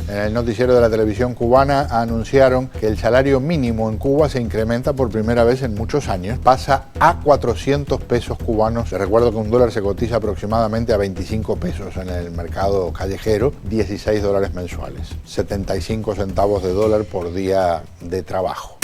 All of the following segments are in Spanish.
En el noticiero de la televisión cubana anunciaron que el salario mínimo en Cuba se incrementa por primera vez en muchos años. Pasa a 400 pesos cubanos. Recuerdo que un dólar se cotiza aproximadamente a 25 pesos en el mercado callejero, 16 dólares mensuales, 75 centavos de dólar por día de trabajo.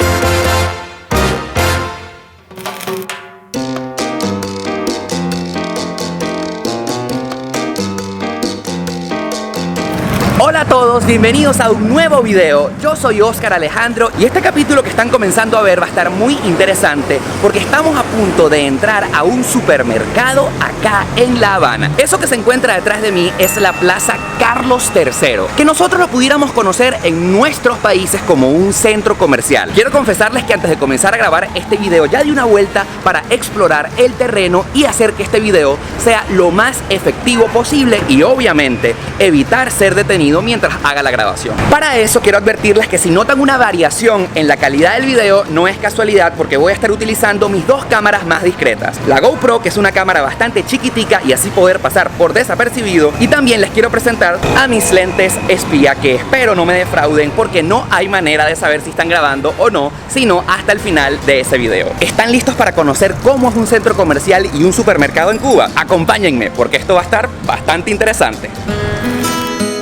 Hola a todos, bienvenidos a un nuevo video. Yo soy Oscar Alejandro y este capítulo que están comenzando a ver va a estar muy interesante porque estamos a punto de entrar a un supermercado acá en La Habana. Eso que se encuentra detrás de mí es la Plaza Carlos III, que nosotros lo pudiéramos conocer en nuestros países como un centro comercial. Quiero confesarles que antes de comenzar a grabar este video ya di una vuelta para explorar el terreno y hacer que este video sea lo más efectivo posible y obviamente evitar ser detenido mientras haga la grabación. Para eso quiero advertirles que si notan una variación en la calidad del video no es casualidad, porque voy a estar utilizando mis dos cámaras más discretas, la GoPro, que es una cámara bastante chiquitica y así poder pasar por desapercibido, y también les quiero presentar a mis lentes espía, que espero no me defrauden porque no hay manera de saber si están grabando o no, sino hasta el final de ese video. ¿Están listos para conocer cómo es un centro comercial y un supermercado en Cuba? Acompáñenme porque esto va a estar bastante interesante.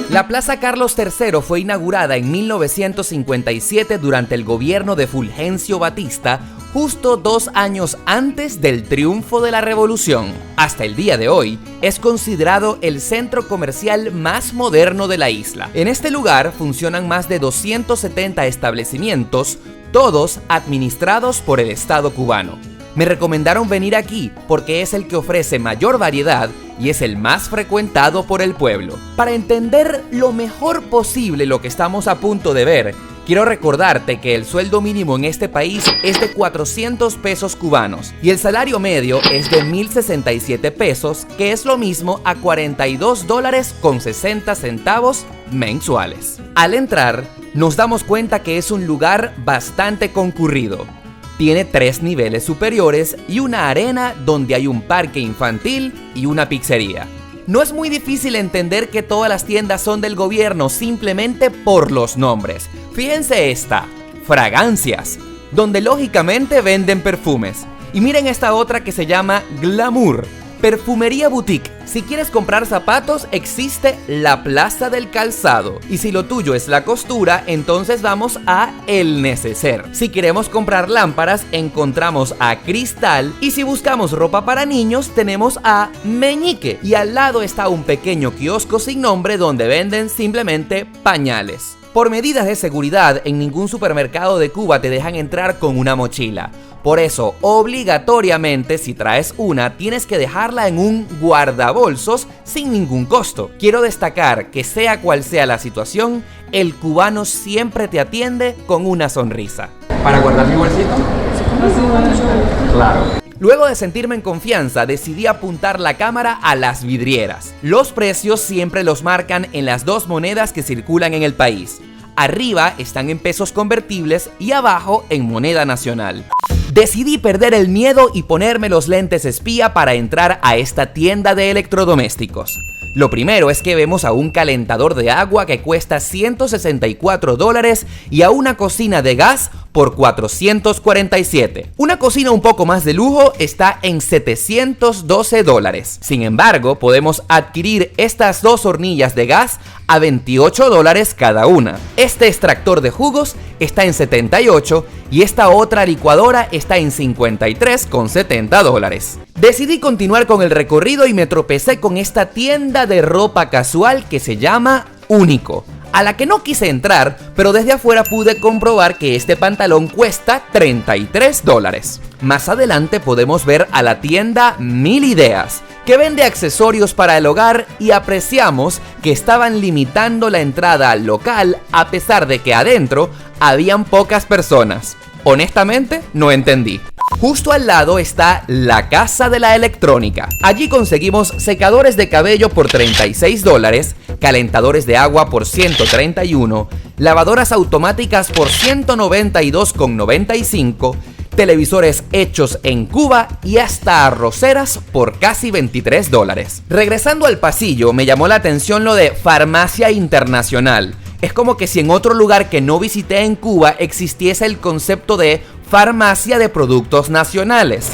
La Plaza Carlos III fue inaugurada en 1957 durante el gobierno de Fulgencio Batista, justo 2 años antes del triunfo de la revolución. Hasta el día de hoy, es considerado el centro comercial más moderno de la isla. En este lugar funcionan más de 270 establecimientos, todos administrados por el Estado cubano. Me recomendaron venir aquí porque es el que ofrece mayor variedad y es el más frecuentado por el pueblo. Para entender lo mejor posible lo que estamos a punto de ver, quiero recordarte que el sueldo mínimo en este país es de 400 pesos cubanos y el salario medio es de 1.067 pesos, que es lo mismo a 42 dólares con 60 centavos mensuales. Al entrar, nos damos cuenta que es un lugar bastante concurrido. Tiene 3 niveles superiores y una arena donde hay un parque infantil y una pizzería. No es muy difícil entender que todas las tiendas son del gobierno simplemente por los nombres. Fíjense esta, Fragancias, donde lógicamente venden perfumes. Y miren esta otra que se llama Glamour, Perfumería Boutique. Si quieres comprar zapatos, existe la Plaza del Calzado. Y si lo tuyo es la costura, entonces vamos a El Neceser. Si queremos comprar lámparas, encontramos a Cristal. Y si buscamos ropa para niños, tenemos a Meñique. Y al lado está un pequeño kiosco sin nombre donde venden simplemente pañales. Por medidas de seguridad, en ningún supermercado de Cuba te dejan entrar con una mochila. Por eso, obligatoriamente, si traes una, tienes que dejarla en un guardabolsos sin ningún costo. Quiero destacar que sea cual sea la situación, el cubano siempre te atiende con una sonrisa. ¿Para guardar mi bolsito? Claro. Luego de sentirme en confianza, decidí apuntar la cámara a las vidrieras. Los precios siempre los marcan en las 2 monedas que circulan en el país. Arriba están en pesos convertibles y abajo en moneda nacional. Decidí perder el miedo y ponerme los lentes espía para entrar a esta tienda de electrodomésticos. Lo primero es que vemos a un calentador de agua que cuesta 164 dólares y a una cocina de gas por 447. Una cocina un poco más de lujo está en 712 dólares. Sin embargo, podemos adquirir estas 2 hornillas de gas a 28 dólares cada una. Este extractor de jugos está en 78 y esta otra licuadora está en 53,70 dólares. Decidí continuar con el recorrido y me tropecé con esta tienda de ropa casual que se llama Único, a la que no quise entrar, pero desde afuera pude comprobar que este pantalón cuesta 33 dólares. Más adelante podemos ver a la tienda Mil Ideas, que vende accesorios para el hogar, y apreciamos que estaban limitando la entrada al local a pesar de que adentro habían pocas personas. Honestamente, no entendí. Justo al lado está la Casa de la Electrónica. Allí conseguimos secadores de cabello por 36 dólares, calentadores de agua por 131, lavadoras automáticas por 192,95, televisores hechos en Cuba y hasta arroceras por casi 23 dólares. Regresando al pasillo, me llamó la atención lo de Farmacia Internacional. Es como que si en otro lugar que no visité en Cuba existiese el concepto de farmacia de productos nacionales.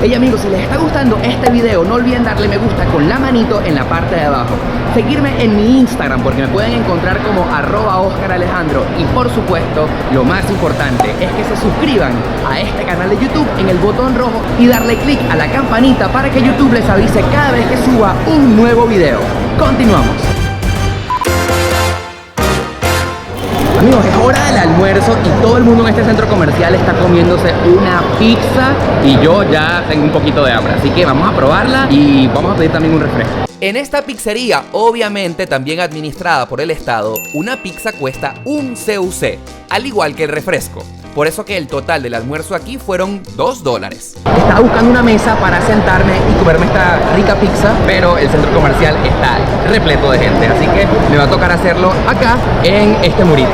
Hey amigos, si les está gustando este video, no olviden darle me gusta con la manito en la parte de abajo. Seguirme en mi Instagram porque me pueden encontrar como @OscarAlejandro. Y por supuesto, lo más importante es que se suscriban a este canal de YouTube en el botón rojo y darle click a la campanita para que YouTube les avise cada vez que suba un nuevo video. Continuamos. Amigos, es hora del almuerzo y todo el mundo en este centro comercial está comiéndose una pizza y yo ya tengo un poquito de hambre, así que vamos a probarla y vamos a pedir también un refresco. En esta pizzería, obviamente también administrada por el Estado, una pizza cuesta un CUC, al igual que el refresco. Por eso que el total del almuerzo aquí fueron $2. Estaba buscando una mesa para sentarme y comerme esta rica pizza, pero el centro comercial está repleto de gente, así que me va a tocar hacerlo acá en este murito.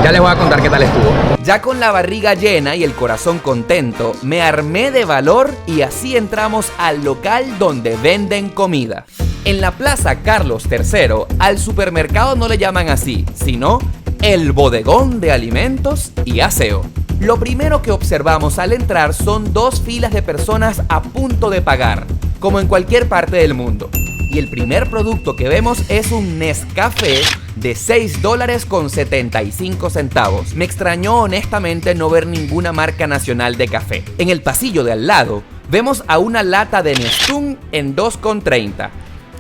Ya les voy a contar qué tal estuvo. Ya con la barriga llena y el corazón contento, me armé de valor y así entramos al local donde venden comida. En la Plaza Carlos III, al supermercado no le llaman así, sino el bodegón de alimentos y aseo. Lo primero que observamos al entrar son dos filas de personas a punto de pagar, como en cualquier parte del mundo. Y el primer producto que vemos es un Nescafé de $6.75. Me extrañó honestamente no ver ninguna marca nacional de café. En el pasillo de al lado vemos a una lata de Nestum en $2.30.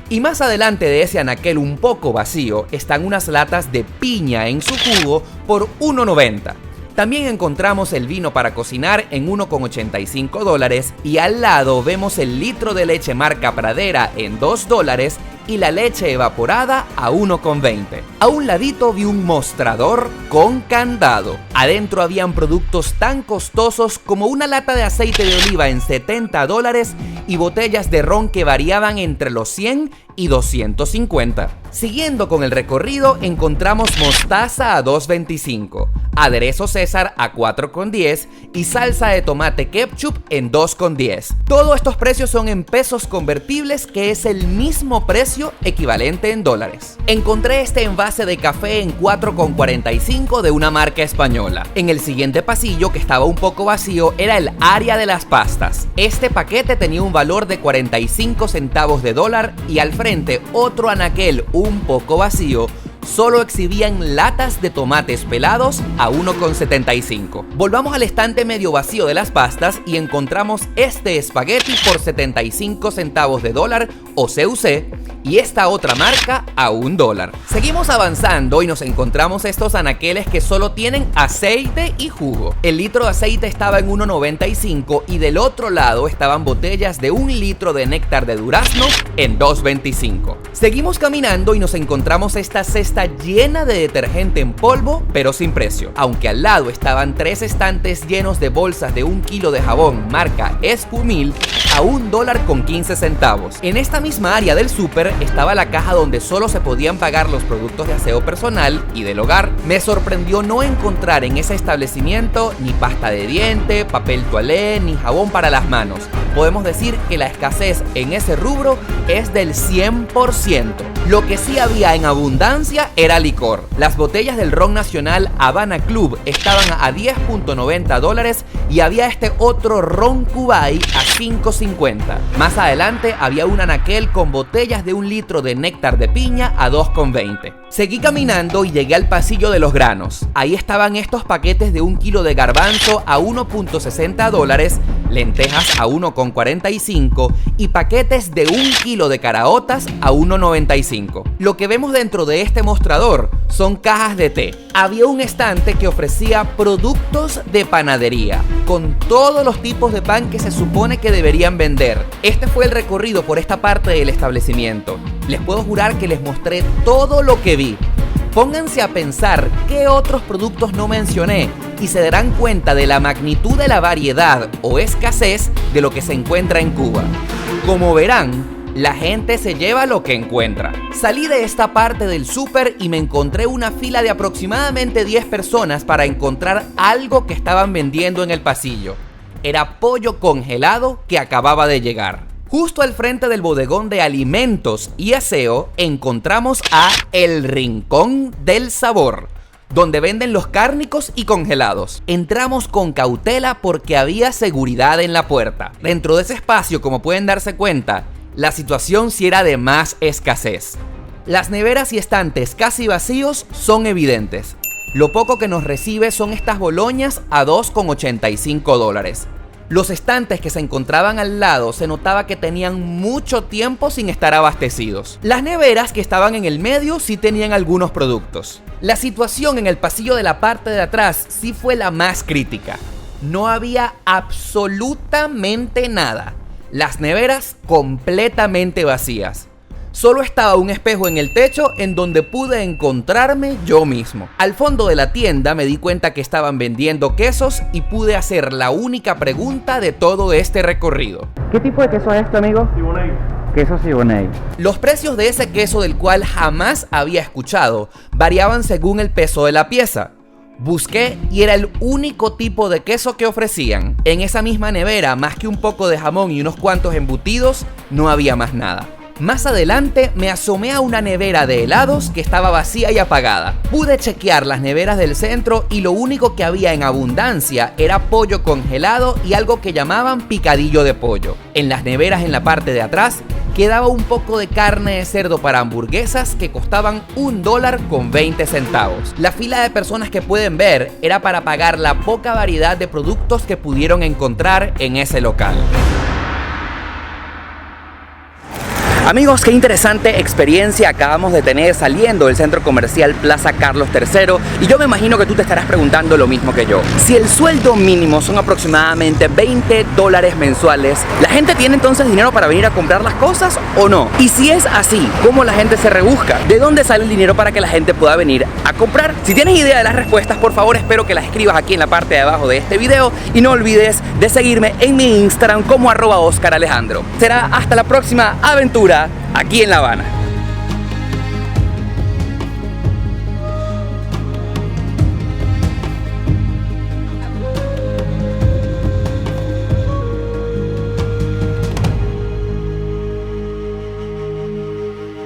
Y más adelante de ese anaquel un poco vacío están unas latas de piña en su jugo por $1.90. También encontramos el vino para cocinar en $1.85 y al lado vemos el litro de leche marca Pradera en $2 y la leche evaporada a $1.20. A un ladito vi un mostrador con candado. Adentro habían productos tan costosos como una lata de aceite de oliva en $70 y botellas de ron que variaban entre los 100 y 250. Siguiendo con el recorrido encontramos mostaza a $2.25, aderezo César a $4.10 y salsa de tomate ketchup en $2.10. Todos estos precios son en pesos convertibles, que es el mismo precio equivalente en dólares. Encontré este envase de café en $4.45 de una marca española. En el siguiente pasillo, que estaba un poco vacío, era el área de las pastas. Este paquete tenía un valor de 45 centavos de dólar y al frente otro anaquel un poco vacío solo exhibían latas de tomates pelados a $1.75. Volvamos al estante medio vacío de las pastas y encontramos este espagueti por 75 centavos de dólar o CUC y esta otra marca a $1. Seguimos avanzando y nos encontramos estos anaqueles que solo tienen aceite y jugo. El litro de aceite estaba en $1.95 y del otro lado estaban botellas de 1 litro de néctar de durazno en $2.25. Seguimos caminando y nos encontramos esta cesta llena de detergente en polvo, pero sin precio. Aunque al lado estaban 3 estantes llenos de bolsas de 1 kilo de jabón marca Espumil a $1.15. En esta misma área del súper estaba la caja donde solo se podían pagar los productos de aseo personal y del hogar. Me sorprendió no encontrar en ese establecimiento ni pasta de diente, papel toalé, ni jabón para las manos. Podemos decir que la escasez en ese rubro es del 100%. Lo que sí había en abundancia era licor. Las botellas del ron nacional Habana Club estaban a $10.90 y había este otro ron Cubay a $5.50. Más adelante había un anaquel con botellas de 1 litro de néctar de piña a $2.20. Seguí caminando y llegué al pasillo de los granos. Ahí estaban estos paquetes de 1 kilo de garbanzo a $1.60, lentejas a $1.45 y paquetes de 1 kilo de caraotas a $1.95. Lo que vemos dentro de este mostrador son cajas de té. Había un estante que ofrecía productos de panadería, con todos los tipos de pan que se supone que deberían vender. Este fue el recorrido por esta parte del establecimiento. Les puedo jurar que les mostré todo lo que vi. Pónganse a pensar qué otros productos no mencioné y se darán cuenta de la magnitud de la variedad o escasez de lo que se encuentra en Cuba. Como verán, la gente se lleva lo que encuentra. Salí de esta parte del súper y me encontré una fila de aproximadamente 10 personas para encontrar algo que estaban vendiendo en el pasillo. Era pollo congelado que acababa de llegar. Justo al frente del bodegón de alimentos y aseo encontramos a El Rincón del Sabor, donde venden los cárnicos y congelados. Entramos con cautela porque había seguridad en la puerta. Dentro de ese espacio, como pueden darse cuenta, la situación sí era de más escasez. Las neveras y estantes casi vacíos son evidentes. Lo poco que nos recibe son estas boloñas a $2,85. Los estantes que se encontraban al lado se notaba que tenían mucho tiempo sin estar abastecidos. Las neveras que estaban en el medio sí tenían algunos productos. La situación en el pasillo de la parte de atrás sí fue la más crítica. No había absolutamente nada. Las neveras completamente vacías. Solo estaba un espejo en el techo en donde pude encontrarme yo mismo. Al fondo de la tienda me di cuenta que estaban vendiendo quesos y pude hacer la única pregunta de todo este recorrido. ¿Qué tipo de queso es esto, amigo? Siboney. Queso Siboney. Los precios de ese queso, del cual jamás había escuchado, variaban según el peso de la pieza. Busqué y era el único tipo de queso que ofrecían. En esa misma nevera, más que un poco de jamón y unos cuantos embutidos, no había más nada. Más adelante me asomé a una nevera de helados que estaba vacía y apagada. Pude chequear las neveras del centro y lo único que había en abundancia era pollo congelado y algo que llamaban picadillo de pollo. En las neveras en la parte de atrás quedaba un poco de carne de cerdo para hamburguesas que costaban $1,20. La fila de personas que pueden ver era para pagar la poca variedad de productos que pudieron encontrar en ese local. Amigos, qué interesante experiencia acabamos de tener saliendo del centro comercial Plaza Carlos III, y yo me imagino que tú te estarás preguntando lo mismo que yo. Si el sueldo mínimo son aproximadamente $20 mensuales, ¿la gente tiene entonces dinero para venir a comprar las cosas o no? Y si es así, ¿cómo la gente se rebusca? ¿De dónde sale el dinero para que la gente pueda venir a comprar? Si tienes idea de las respuestas, por favor espero que las escribas aquí en la parte de abajo de este video, y no olvides de seguirme en mi Instagram como @OscarAlejandro. Será hasta la próxima aventura aquí en La Habana.